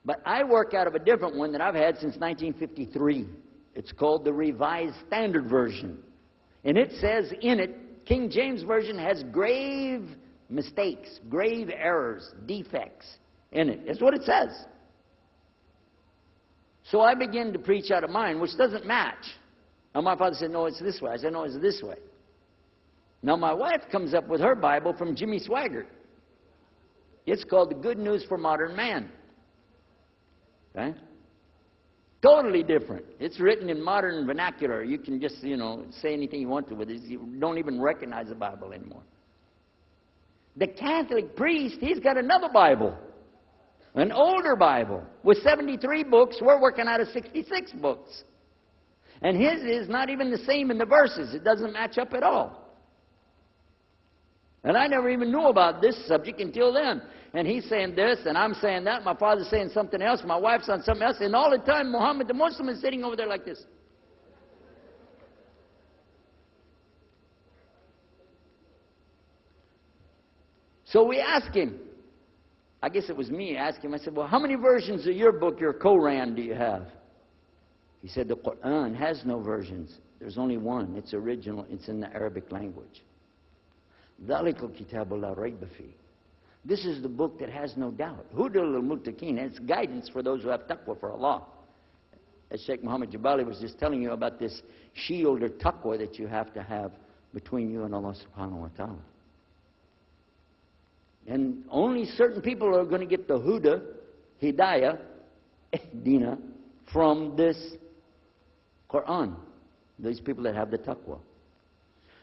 But I work out of a different one that I've had since 1953. It's called the Revised Standard Version. And it says in it, King James Version has grave mistakes, grave errors, defects in it. That's what it says. So I begin to preach out of mine, which doesn't match. And my father said, no, it's this way. I said, no, it's this way. Now my wife comes up with her Bible from Jimmy Swaggart. It's called The Good News for Modern Man. Okay? Totally different. It's written in modern vernacular. You can just, say anything you want to with it. You don't even recognize the Bible anymore. The Catholic priest, he's got another Bible. An older Bible with 73 books. We're working out of 66 books. And his is not even the same in the verses. It doesn't match up at all. And I never even knew about this subject until then. And he's saying this, and I'm saying that. My father's saying something else. My wife's saying something else. And all the time, Muhammad the Muslim is sitting over there like this. So we asked him. I guess it was me. I asked him. I said, well, how many versions of your book, your Quran, do you have? He said, the Quran has no versions. There's only one. It's original. It's in the Arabic language. ذَلِكَ الْكِتَابُ لَا رَيْبَ فِيهِ. This is the book that has no doubt. هُدًى لِلْمُتَّقِينَ. It's guidance for those who have taqwa for Allah. As Sheikh Muhammad Jabali was just telling you about this shield or taqwa that you have to have between you and Allah subhanahu wa ta'ala. And only certain people are going to get the huda, hidayah, dina, from this Quran. These people that have the taqwa.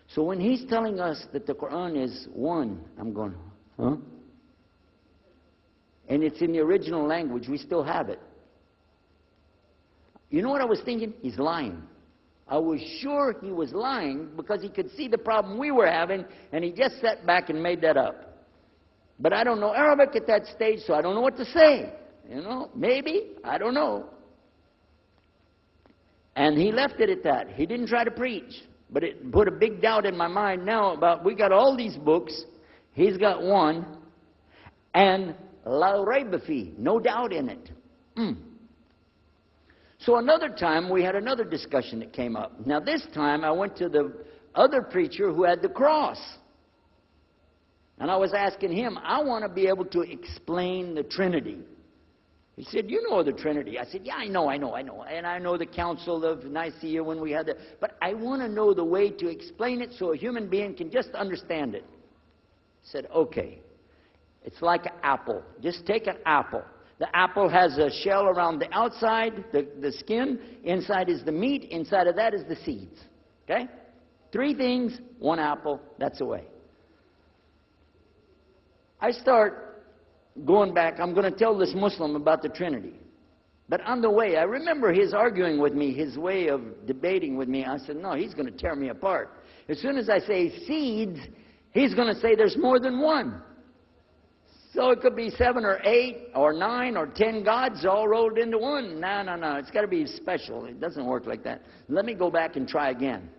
So when he's telling us that the Quran is one, I'm going, huh? And it's in the original language, we still have it. You know what I was thinking? He's lying. I was sure he was lying because he could see the problem we were having, and he just sat back and made that up. But I don't know Arabic at that stage, so I don't know what to say. Maybe, I don't know. And he left it at that. He didn't try to preach. But it put a big doubt in my mind now about, we got all these books, he's got one, and la rayba fi, no doubt in it. So another time, we had another discussion that came up. Now this time, I went to the other preacher who had the cross. And I was asking him, I want to be able to explain the Trinity. He said, you know the Trinity. I said, yeah, I know. And I know the Council of Nicaea when we had that. But I want to know the way to explain it so a human being can just understand it. He said, okay. It's like an apple. Just take an apple. The apple has a shell around the outside, the skin. Inside is the meat. Inside of that is the seeds. Okay? 3 things, 1 apple. That's the way. I start going back. I'm going to tell this Muslim about the Trinity. But on the way, I remember his arguing with me, his way of debating with me. I said, no, he's going to tear me apart. As soon as I say seeds, he's going to say there's more than one. So it could be 7 or 8 or 9 or 10 gods all rolled into one. No. It's got to be special. It doesn't work like that. Let me go back and try again.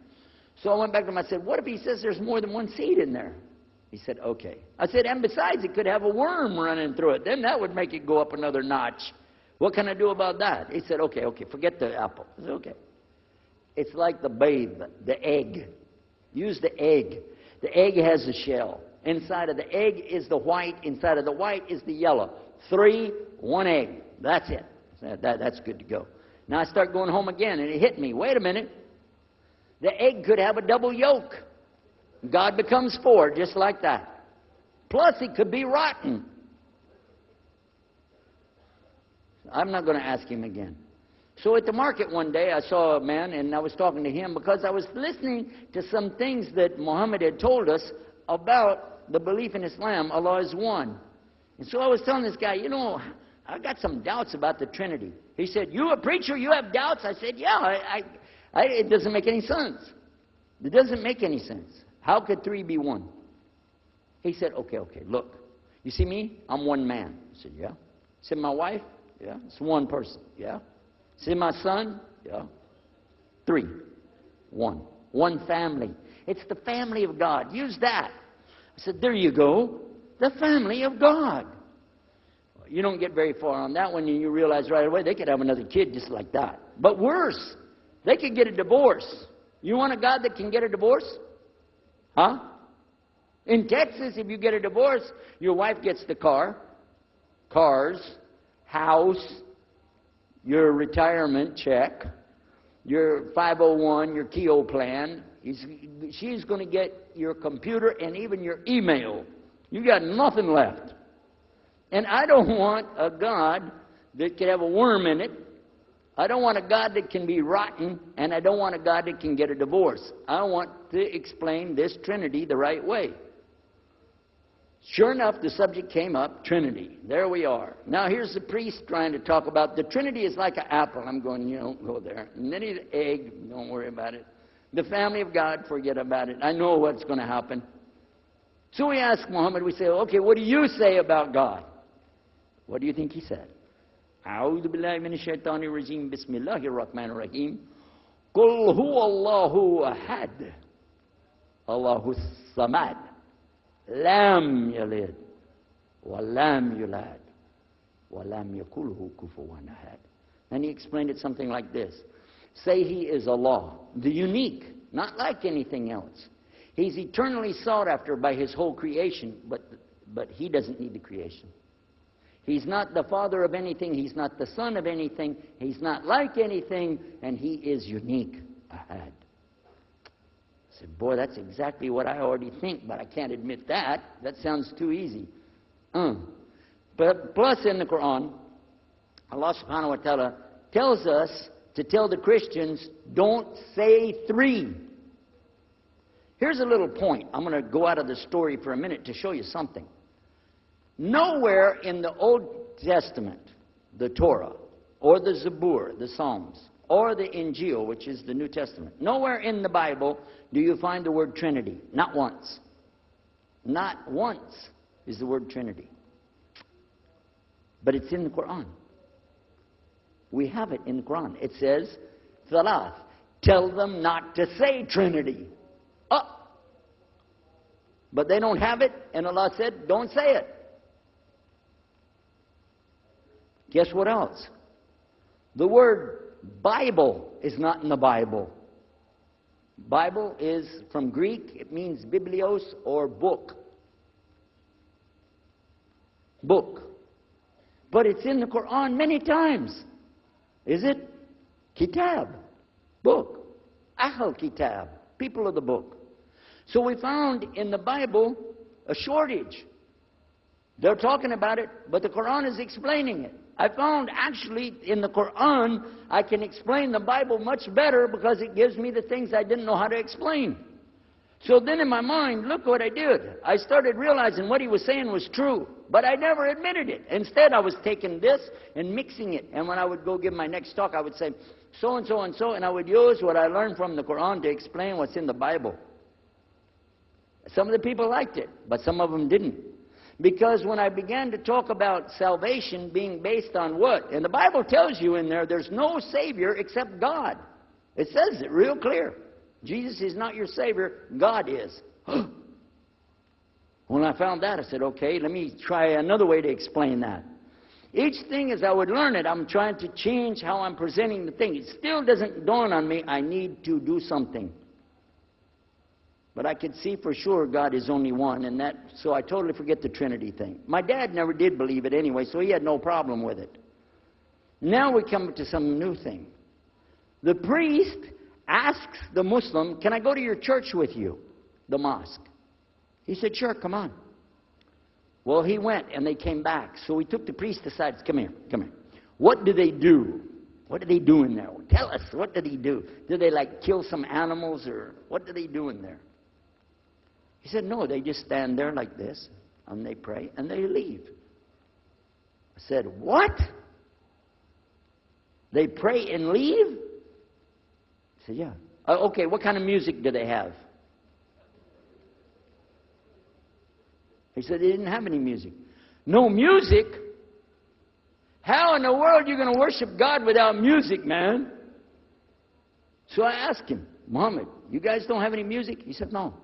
So I went back to him. I said, what if he says there's more than one seed in there? He said, okay. I said, and besides, it could have a worm running through it. Then that would make it go up another notch. What can I do about that? He said, okay, forget the apple. I said, okay. It's like the babe, the egg. Use the egg. The egg has a shell. Inside of the egg is the white. Inside of the white is the yellow. 3, 1 egg. That's it. That's good to go. Now I start going home again, and it hit me. Wait a minute. The egg could have a double yolk. God becomes 4, just like that. Plus, it could be rotten. I'm not going to ask him again. So at the market one day, I saw a man, and I was talking to him because I was listening to some things that Muhammad had told us about the belief in Islam. Allah is one. And so I was telling this guy, I got some doubts about the Trinity. He said, you a preacher, you have doubts? I said, yeah, it doesn't make any sense. It doesn't make any sense. How could 3 be 1? He said, okay, look. You see me? I'm one man. I said, yeah. See my wife? Yeah. It's one person. Yeah. See my son? Yeah. 3. 1. One family. It's the family of God. Use that. I said, there you go. The family of God. you don't get very far on that one, and you realize right away they could have another kid just like that. But worse, they could get a divorce. You want a God that can get a divorce? Huh? In Texas, if you get a divorce, your wife gets the cars, house, your retirement check, your 501, your Keogh plan. She's going to get your computer and even your email. You got nothing left. And I don't want a God that can have a worm in it. I don't want a God that can be rotten, and I don't want a God that can get a divorce. I want to explain this Trinity the right way. Sure enough, the subject came up, Trinity. There we are. Now here's the priest trying to talk about the Trinity is like an apple. I'm going, you don't go there. And then the egg, don't worry about it. The family of God, forget about it. I know what's going to happen. So we ask Muhammad, we say, okay, what do you say about God? What do you think he said? أعوذ بالله من الشيطان الرجيم بسم الله الرحمن الرحيم قل هو الله أحد الله الصمد لم يلد ولم يولد ولم يكن له كفوا أحد. And he explained it something like this. Say he is Allah, the unique, not like anything else. He's eternally sought after by his whole creation, but he doesn't need the creation. He's not the father of anything. He's not the son of anything. He's not like anything, and he is unique. Ahad. I said, boy, that's exactly what I already think, but I can't admit that. That sounds too easy. But plus in the Quran, Allah subhanahu wa ta'ala tells us to tell the Christians, don't say three. Here's a little point. I'm going to go out of the story for a minute to show you something. Nowhere in the Old Testament, the Torah, or the Zabur, the Psalms, or the Injil, which is the New Testament, nowhere in the Bible do you find the word Trinity. Not once. Not once is the word Trinity. But it's in the Quran. We have it in the Quran. It says, Thalath, tell them not to say Trinity. But they don't have it, and Allah said, don't say it. Guess what else? The word Bible is not in the Bible. Bible is from Greek. It means biblios, or book. Book. But it's in the Quran many times. Is it? Kitab. Book. Ahl Kitab. People of the book. So we found in the Bible a shortage. They're talking about it, but the Quran is explaining it. I found actually in the Quran, I can explain the Bible much better because it gives me the things I didn't know how to explain. So then in my mind, look what I did. I started realizing what he was saying was true, but I never admitted it. Instead, I was taking this and mixing it. And when I would go give my next talk, I would say, so and so and so, and I would use what I learned from the Quran to explain what's in the Bible. Some of the people liked it, but some of them didn't. Because when I began to talk about salvation being based on what? And the Bible tells you in there, there's no Savior except God. It says it real clear. Jesus is not your Savior, God is. When I found that, I said, okay, let me try another way to explain that. Each thing as I would learn it, I'm trying to change how I'm presenting the thing. It still doesn't dawn on me, I need to do something. But I could see for sure God is only one, and so I totally forget the Trinity thing. My dad never did believe it anyway, so he had no problem with it. Now we come to some new thing. The priest asks the Muslim, can I go to your church with you, the mosque? He said, sure, come on. Well, he went, and they came back. So we took the priest aside. Come here, come here. What do they do? What do they do in there? Tell us, what do they do? Do they like kill some animals, or what do they do in there? He said, no, they just stand there like this, and they pray, and they leave. I said, what? They pray and leave? He said, yeah. Okay, what kind of music do they have? He said they didn't have any music. No music? How in the world are you going to worship God without music, man? So I asked him, Muhammad, you guys don't have any music? He said, no.